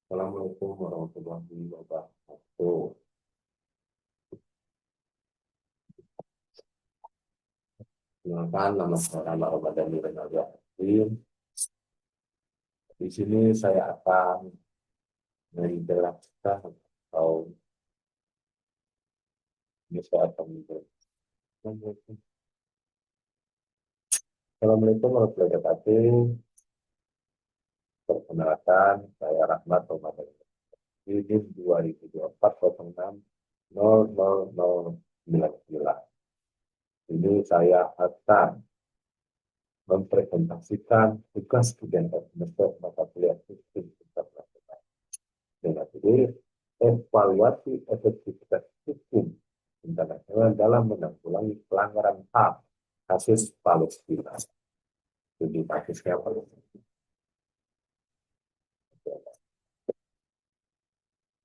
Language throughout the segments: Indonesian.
Assalamualaikum warahmatullahi wabarakatuh. Kenalkan, nama saya Ramadan Renaldi Arifin. Di sini saya akan menjelaskan atau saya akan menjelaskan. Assalamualaikum warahmatullahi wabarakatuh. Perkenalkan, saya Rahmat Ramadan Arifin 2024-06-0009. Ini saya akan mempresentasikan tugas ujian semester mata kuliah sistem internasional dengan judul evaluasi efektivitas hukum internasional dalam menanggulangi pelanggaran HAM kasus Palestina. Jadi kasusnya Palestina.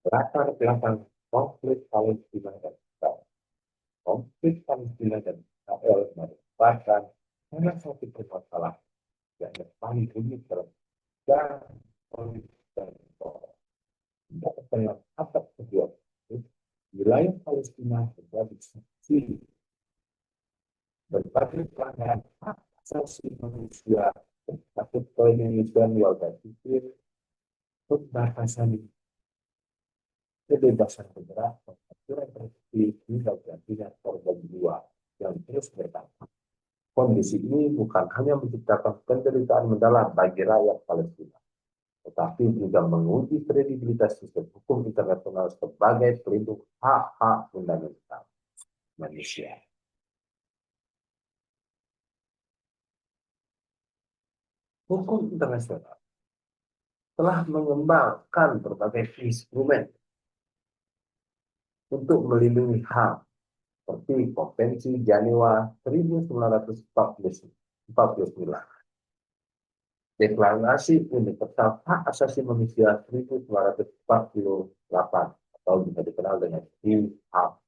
Latar belakang konflik Palestina dan Israel. Konflik Palestina dan Israel merupakan salah satu permasalahan yang paling rumit dalam dan dalam abad kedua, wilayah Palestina menjadi saksi berbagai pelanggaran hak asasi manusia, termasuk penelitian warga sipil, pembatasan kebebasan bergerak, pengaturan rezeki hingga gantinya korban jiwa yang terus bertambah. Kondisi ini bukan hanya menciptakan penderitaan mendalam bagi rakyat Palestina, tetapi juga menguji kredibilitas sistem hukum internasional sebagai pelindung hak-hak fundamental manusia. Hukum internasional telah mengembangkan berbagai instrumen untuk melindungi HAM, seperti Konvensi Jenewa 1949, Deklarasi Universal Hak Asasi Manusia 1948 atau bisa dikenal dengan HAM,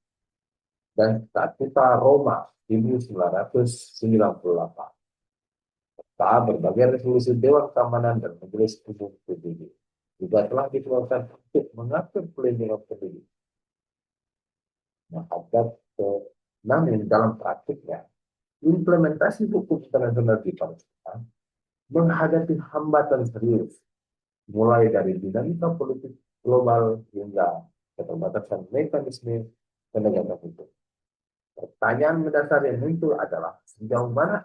dan Statuta Roma 1998, serta berbagai resolusi Dewan Keamanan dan Majelis Umum PBB juga telah dikeluarkan untuk mengatur pelindungan penduduk. Namun dalam praktiknya, implementasi hukum internasional di Palestina menghadapi hambatan serius, mulai dari dinamika politik global hingga keterbatasan mekanisme penegakan hukum. Pertanyaan mendasar yang muncul adalah sejauh mana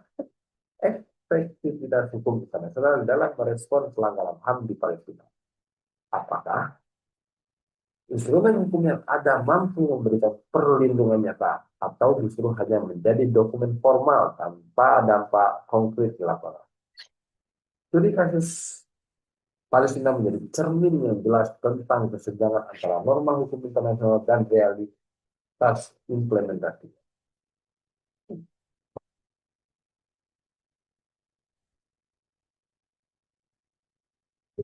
efektivitas hukum internasional dalam merespon pelanggaran HAM di Palestina. Apakah instrumen hukum yang ada mampu memberikan perlindungan nyata atau justru hanya menjadi dokumen formal tanpa dampak konkret di lapangan? Studi kasus Palestina menjadi cermin yang jelas tentang kesenjangan antara norma hukum internasional dan realitas implementasi.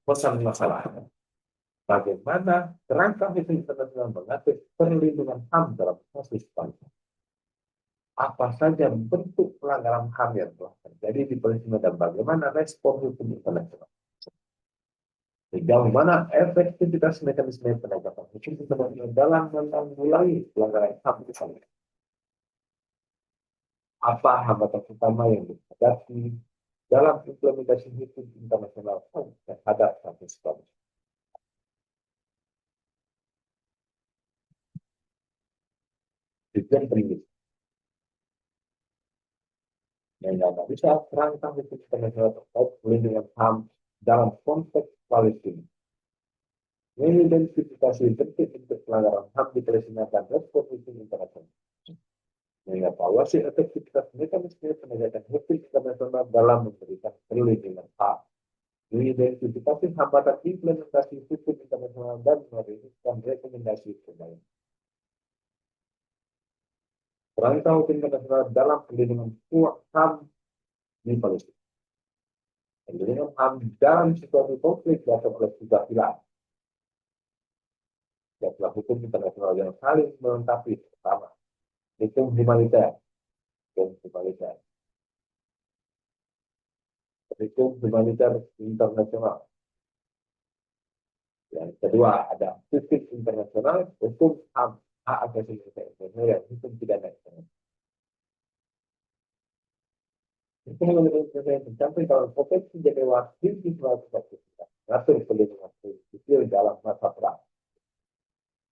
Pesan masalahnya, bagaimana kerangka hukum internasional mengatur perlindungan HAM dalam kasus Palestina? Apa saja bentuk pelanggaran HAM yang telah terjadi di Palestina dan bagaimana respon hukum internasional? Sejauh mana efektivitas mekanisme penegakan hukum internasional dalam menanggulangi pelanggaran HAM di Palestina? Apa hambatan utama yang dihadapi dalam implementasi hukum internasional terhadap kasus Palestina? Tujuan prinsip menganalisa kerangka hukum internasional terkait pelindungan HAM dalam konteks Palestina, mengidentifikasi bentuk-bentuk pelanggaran HAM di Palestina dan respon hukum internasional, mengevaluasi efektivitas mekanisme penegakan hukum internasional dalam memberikan perlindungan HAM, mengidentifikasi hambatan implementasi hukum internasional dan merumuskan rekomendasi perbaikan. Kerangka hukum internasional dalam perlindungan HAM di Palestina. Perlindungan HAM dalam situasi konflik diatur oleh tiga pilar. Jadwal hukum internasional yang saling melengkapi. Pertama, hukum humaniter. Hukum humaniter internasional. Yang Kedua, ada hukum internasional, hukum HAM, hak asasi manusia internasional, dan hukum pidana internasional. Hukum internasional tercapai dalam Konvensi Jenewa 1949, mengatur perlindungan sipil dalam masa perang.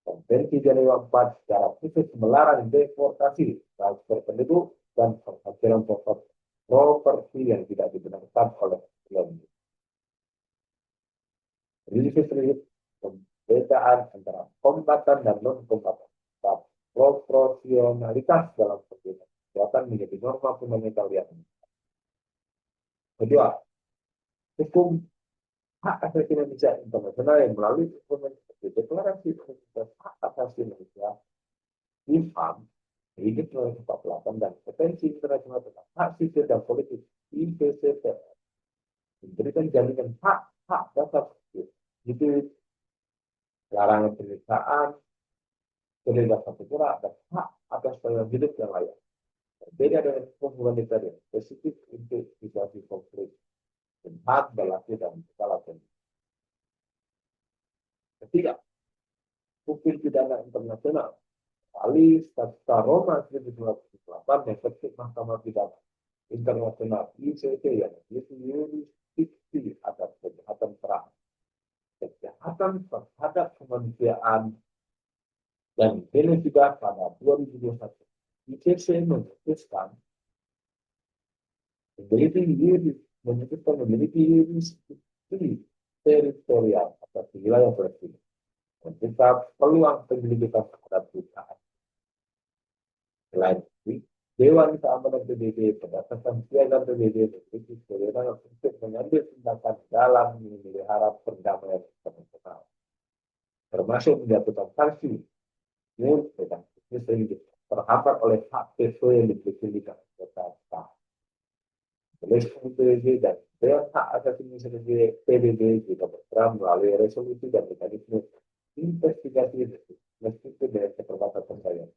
Konvensi Jenewa 4 secara khusus melarang deportasi, transfer penduduk, dan penghakiran properti yang tidak dibenarkan oleh kolonial. Prinsip-prinsip perbedaan antara kombatan dan non-kombatan, proporsionalitas dalam perbedaan kekuatan menjadi norma fundamental yang. Kedua, hukum hak asasi manusia internasional yang melalui instrumen seperti Deklarasi Universal Hak Asasi Manusia, IFHAM, hidup 1948, dan Konvensi Internasional tentang Hak Sipil dan Politik, IPCPR, memberikan jaminan hak dasar sipil, itu larangan penyiksaan, kebebasan bergerak, dan hak atas pelayanan hidup yang layak. Berbeda dengan hukum humanitarian, spesifik untuk situasi konflik, dan hak berlaku dalam skala kondisi. Ketiga, hukum pidana internasional, alih Statuta Roma 1998 yang terkait Mahkamah Pidana Internasional ICC yang jurisdiksi atas kejahatan perang, kejahatan terhadap kemanusiaan, dan genosida pada 2021. ICC memutuskan memiliki jurisdiksi teritorial atas wilayah Palestina, membuka peluang penyelidikan terhadap perusahaan. Selain itu, Dewan Keamanan PBB berdasarkan piagam PBB memiliki kewenangan untuk mengambil tindakan dalam memelihara perdamaian internasional, termasuk menjatuhkan sanksi tentang bisnis terhambat oleh hak PVO yang dimiliki di kota. Oleh PBB dan Dewan Hak Asasi Manusia PBB juga berperan melalui resolusi dan mekanisme investigasi meskipun dengan keterbatasan daya.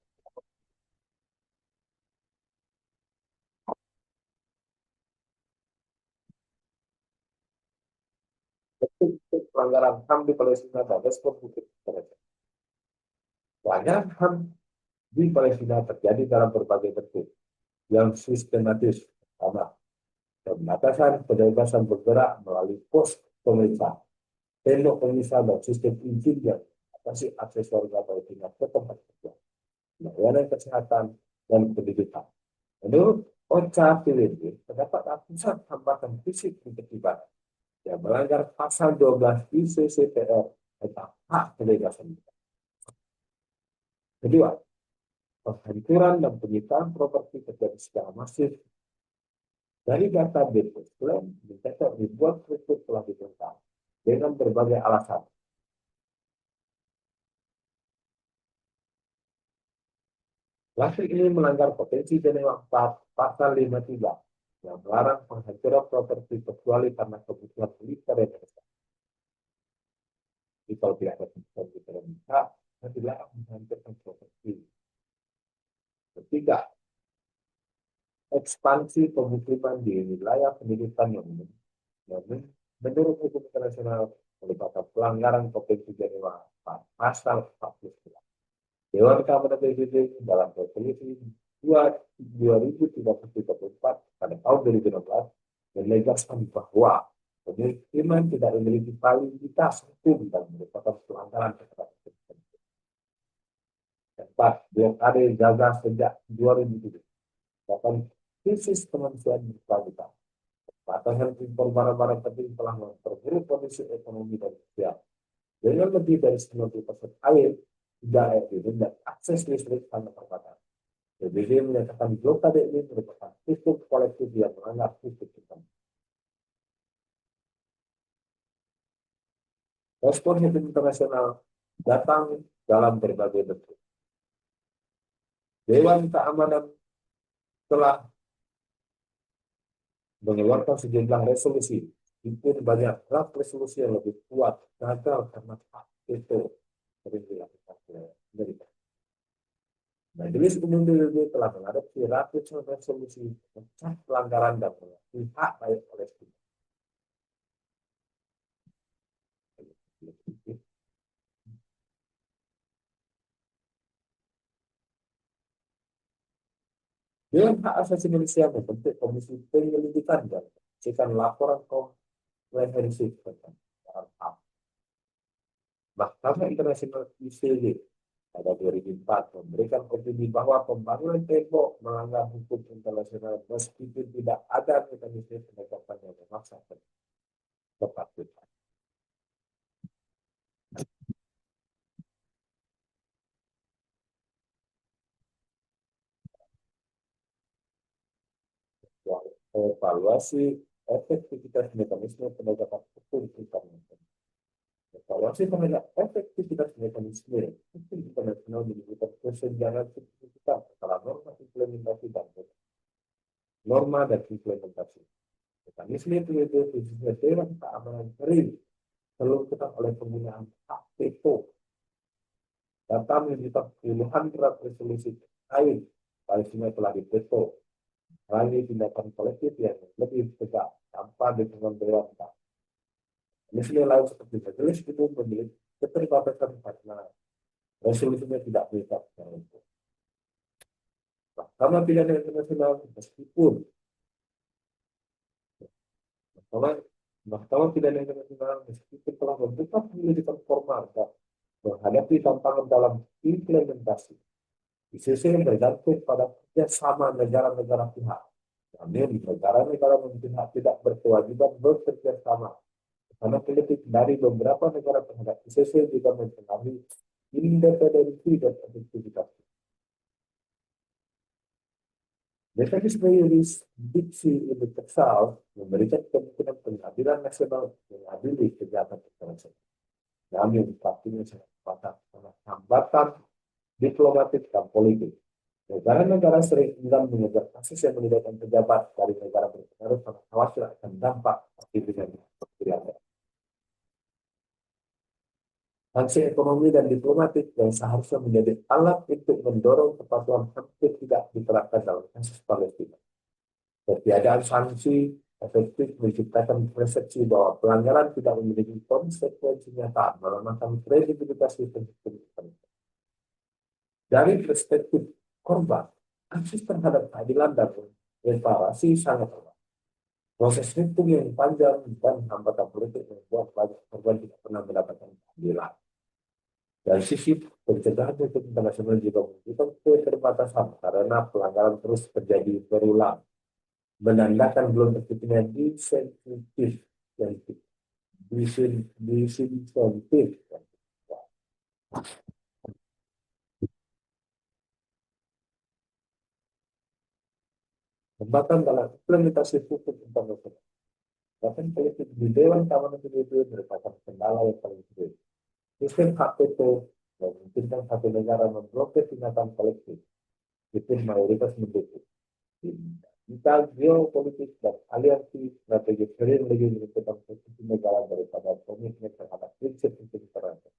Bentuk pelanggaran HAM di Palestina dan respon hukum terhadap. Pelanggaran HAM di Palestina terjadi dalam berbagai bentuk yang sistematis, pertama, pembatasan kebebasan bergerak melalui pos pemeriksaan, tembok pemisah dan sistem izin yang atasi akses warga Palestina ke tempat kerja, layanan kesehatan, dan pendidikan. Menurut OCHA PBB, terdapat ratusan hambatan fisik di ketertiban yang melanggar pasal 12 ICCPR tentang hak kebebasan. Kedua, penghancuran dan penyitaan properti terjadi secara masif. Dari data BPSLM, mencatat ribuan struktur telah dibongkar dengan berbagai alasan. Kasus ini melanggar Konvensi Jenewa 4 pasal 53 yang melarang penghancuran properti kecuali karena kebutuhan militer yang mendesak. Jadi kalau tidak ada kebutuhan militer yang mendesak, tidak menghancurkan properti. Ketiga, ekspansi pemukiman di wilayah pendidikan yang menurut hukum internasional merupakan pelanggaran Konvensi Jenewa pasal 49. Dewan Keamanan PBB dalam resolusi 2034 pada tahun 2016 menegaskan bahwa pemukiman tidak memiliki validitas hukum dan merupakan pelanggaran terhadap hukum. Keempat, blokade Gaza sejak 2007 bahkan krisis kemanusiaan berkelanjutan. Batasan impor barang-barang penting telah memperburuk kondisi ekonomi dan sosial. Dengan lebih dari 90% air, tidak air minum, dan akses listrik sangat terbatas. PBB menyatakan blokade ini merupakan sistem kolektif yang melanggar hukum internasional. Respon hukum internasional datang dalam berbagai bentuk. Dewan Keamanan telah mengeluarkan sejumlah resolusi, itu banyak draft resolusi yang lebih kuat gagal karena itu sering dilakukan oleh Amerika. Majelis Umum PBB telah mengadopsi ratusan resolusi tentang pelanggaran dan hak rakyat Palestina. Dewan Hak Asasi Manusia membentuk komisi penyelidikan dan menghasilkan laporan komprehensif tentang HAM. Mahkamah Internasional ICJ pada 2004 memberikan opini bahwa pembangunan tembok melanggar hukum internasional meskipun tidak ada mekanisme penegakan yang memaksa kepatuhan. Evaluasi efektivitas mekanisme penegakan hukum internasional. Evaluasi terhadap efektivitas mekanisme hukum internasional menunjukkan kesenjangan signifikan antara norma dan implementasi. Mekanisme itu khususnya Dewan Keamanan sering terluka oleh penggunaan hak veto. Data menunjukkan puluhan draft resolusi lain Palestina telah diveto. Lagi tindakan kolektif yang lebih tegak tanpa dukungan Dewan Keamanan. Mekanisme lain seperti majelis itu memiliki keterbatasan karena resolusinya tidak mengikat secara hukum. Mahkamah Pidana Internasional meskipun Mahkamah Mahkamah Pidana Internasional meskipun telah membuka penyelidikan formal dan menghadapi tantangan dalam implementasi. ICC bergantung pada kerjasama negara-negara pihak. Namun, negara-negara pihak tidak berkewajiban bekerja sama. Karena politik dari beberapa negara terhadap ICC juga mempengaruhi independensi dan efektivitas. Mekanisme yurisdiksi universal memberikan kemungkinan pengadilan nasional mengadili kejahatan kekerasan. Namun, praktiknya sangat terbatas karena hambatan diplomatik dan politik. Negara-negara sering enggan mengejar kasus yang melibatkan pejabat dari negara berpengaruh karena khawatir akan dampak aktivitas pilihan. Sanksi ekonomi dan diplomatik yang seharusnya menjadi alat untuk mendorong kepatuhan hampir tidak diterapkan dalam kasus Palestina. Ketiadaan sanksi efektif menciptakan persepsi bahwa pelanggaran tidak memiliki konsekuensi nyata, melemahkan kredibilitas sistem hukum. Dari perspektif korban, akses terhadap keadilan dan reparasi sangat lemah. Proses hukum yang panjang dan hambatan politik membuat banyak korban tidak pernah mendapatkan keadilan. Dari sisi pencegahan hukum internasional juga menunjukkan keterbatasan karena pelanggaran terus terjadi berulang, menandakan belum terciptanya disinsentif. Hambatan dalam implementasi hukum internasional. Bahkan politik di Dewan Keamanan PBB merupakan kendala yang paling sulit. Sistem hak veto memungkinkan satu negara memblokir tindakan kolektif, itu mayoritas mendukung. Jika geopolitik dan aliansi strategi sering lebih menentukan posisi negara daripada komitmen terhadap prinsip hukum internasional.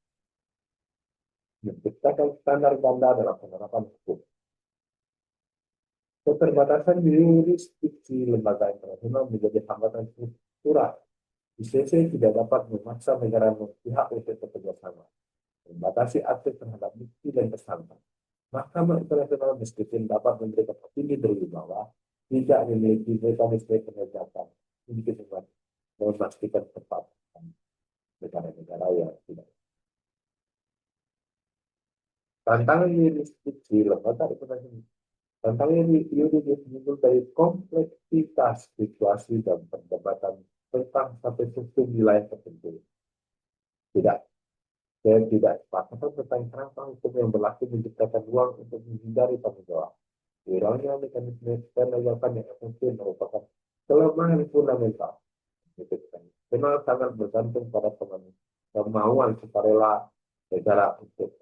Menciptakan standar ganda dalam penerapan hukum. Keterbatasan jurisdiksi lembaga internasional menjadi hambatan struktural. ICC tidak dapat memaksa negara pihak untuk bekerja sama, membatasi akses terhadap bukti dan tersangka. Mahkamah Internasional meskipun dapat memberikan opini berwibawa, tidak memiliki mekanisme penegakan untuk memastikan tepat negara-negara yang tidak. Tantangan jurisdiksi lembaga internasional. Tantangan yuridis muncul dari kompleksitas situasi dan perdebatan tentang sampai hukum wilayah tertentu. Tidak, saya tidak sepakat tentang kerangka hukum yang berlaku menciptakan ruang untuk menghindari tanggung jawab. Kurangnya mekanisme penegakan yang efektif merupakan kelemahan fundamental. Kenal sangat bergantung pada kemauan sukarela negara untuk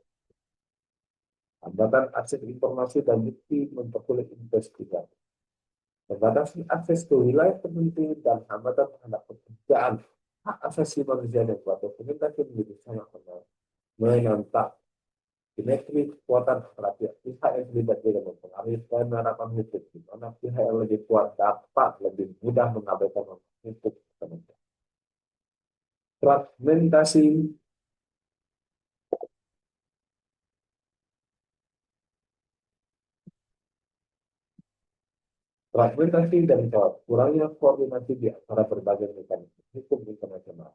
hambatan akses informasi dan bukti mempersulit investigasi. Membatasi akses ke wilayah tertentu dan hambatan terhadap pekerjaan hak asasi manusia dan buat dokumentasi menjadi sangat menantang. Simetri kekuatan antara pihak yang terlibat juga mempengaruhi penerapan hukum, di mana pihak yang lebih kuat dapat lebih mudah mengabaikan hukum tertentu. Fragmentasi fragmentasi dan kurangnya koordinasi di antara berbagai mekanisme hukum internasional,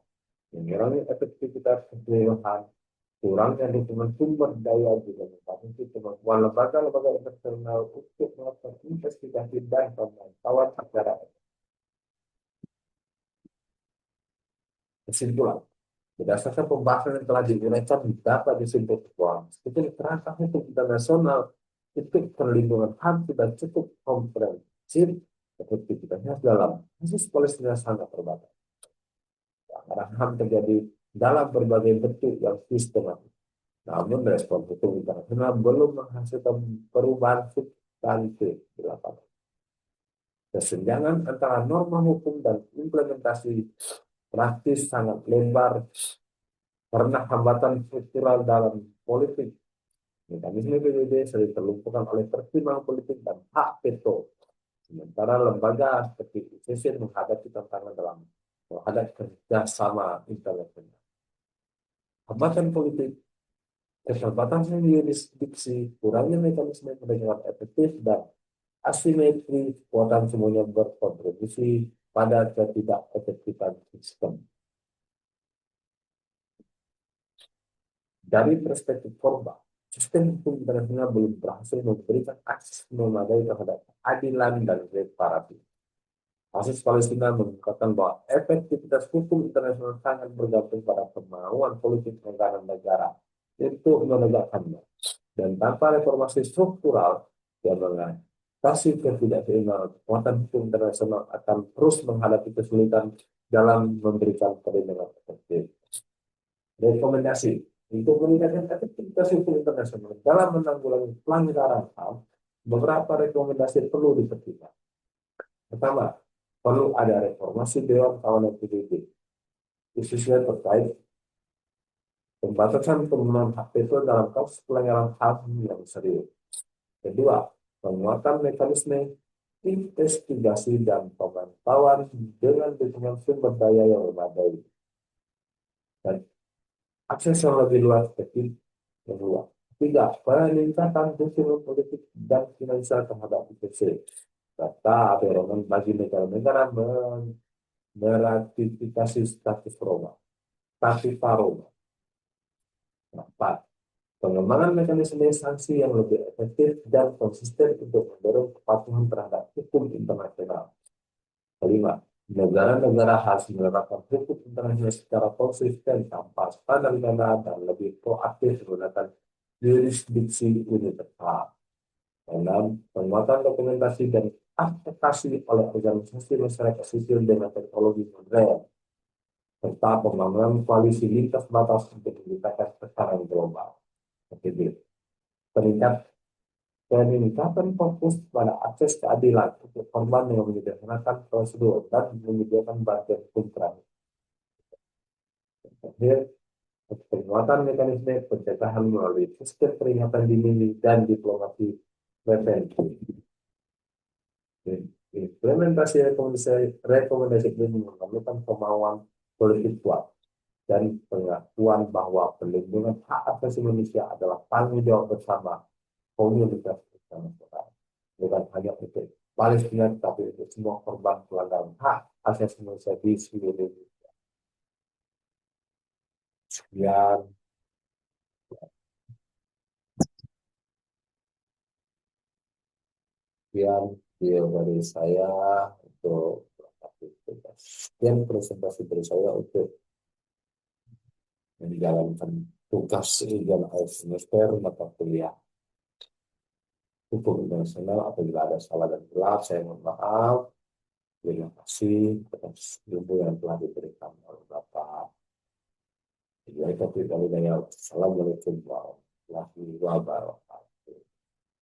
mengurangi efektivitas keseluruhan, kurangnya dukungan sumber daya juga membatasi kemampuan lembaga-lembaga internasional untuk melakukan investigasi dan pemantauan secara kesimpulan. Berdasarkan pembahasan yang telah diuraikan dapat disimpulkan bahwa sebagai kerangka hukum internasional itu perlindungan HAM sudah cukup komprehensif, efektivitasnya dalam kasus Palestina sangat terbatas. Pelanggaran HAM terjadi dalam berbagai bentuk yang sistematis. Namun respon hukum internasional belum menghasilkan perubahan substantif di lapangan. Kesenjangan antara norma hukum dan implementasi praktis sangat lebar karena hambatan struktural dalam politik. Mekanisme PBB sering terlumpuhkan oleh pertimbangan politik dan hak veto. Sementara lembaga seperti ICC menghadapi tantangan dalam menghadapi kerjasama internasional. Hambatan politik, keterbatasan jurisdiksi, kurangnya mekanisme penegakan efektif, dan asimetri kekuatan semuanya berkontribusi pada ketidakefektifan sistem. Dari perspektif korban, sistem hukum internasional belum berhasil memberikan akses memadai terhadap keadilan dan reparasi. Kasus Palestina menunjukkan bahwa efektivitas hukum internasional sangat bergantung pada kemauan politik negara untuk menegakkannya. Dan tanpa reformasi struktural yang mengatasi ketidakseimbangan, kekuatan hukum internasional akan terus menghadapi kesulitan dalam memberikan perlindungan efektif. Rekomendasi untuk meningkatkan efektivitas hukum internasional dalam menanggulangi pelanggaran HAM, beberapa rekomendasi perlu dipertimbangkan. Pertama, perlu ada reformasi Dewan Kawanan PBB, khususnya terkait pembatasan penggunaan hak veto dalam kasus pelanggaran HAM yang serius. Kedua, penguatan mekanisme investigasi dan pemantauan dengan dukungan sumber daya yang memadai. Dan akses yang lebih luas ke kedua. Tiga, peningkatan dukungan politik dan finansial terhadap ICC, serta dorongan bagi negara-negara meratifikasi status Roma. Empat, pengembangan mekanisme sanksi yang lebih efektif dan konsisten untuk mendorong kepatuhan terhadap hukum internasional. Kelima, negara-negara harus menerapkan hukum internasional secara konsisten tanpa standar ganda dan lebih proaktif menggunakan jurisdiksi universal. Enam, penguatan dokumentasi dan advokasi oleh organisasi masyarakat sipil dengan teknologi modern, serta pembangunan koalisi lintas batas untuk menciptakan tekanan global. Ketiga, peningkatan fokus pada akses keadilan untuk korban yang menyederhanakan prosedur dan menyediakan bantuan hukum terakhir. Terakhir, penguatan mekanisme pencegahan melalui sistem peringatan dini dan diplomasi preventif. Implementasi rekomendasi ini memerlukan kemauan politik kuat dan pengakuan bahwa perlindungan hak asasi manusia adalah tanggung jawab bersama komunitas internasional, bukan hanya untuk Palestina, tapi untuk semua korban pelanggaran hak asasi manusia di seluruh dunia. Sekian video dari saya untuk sekian presentasi dari saya untuk menjalankan tugas ujian akhir semester mata kuliah hukum internasional. Apabila ada salah dan gelap, saya mohon maaf. Terima kasih atas ilmu yang telah diberikan oleh Bapak. Assalamualaikum warahmatullahi wabarakatuh.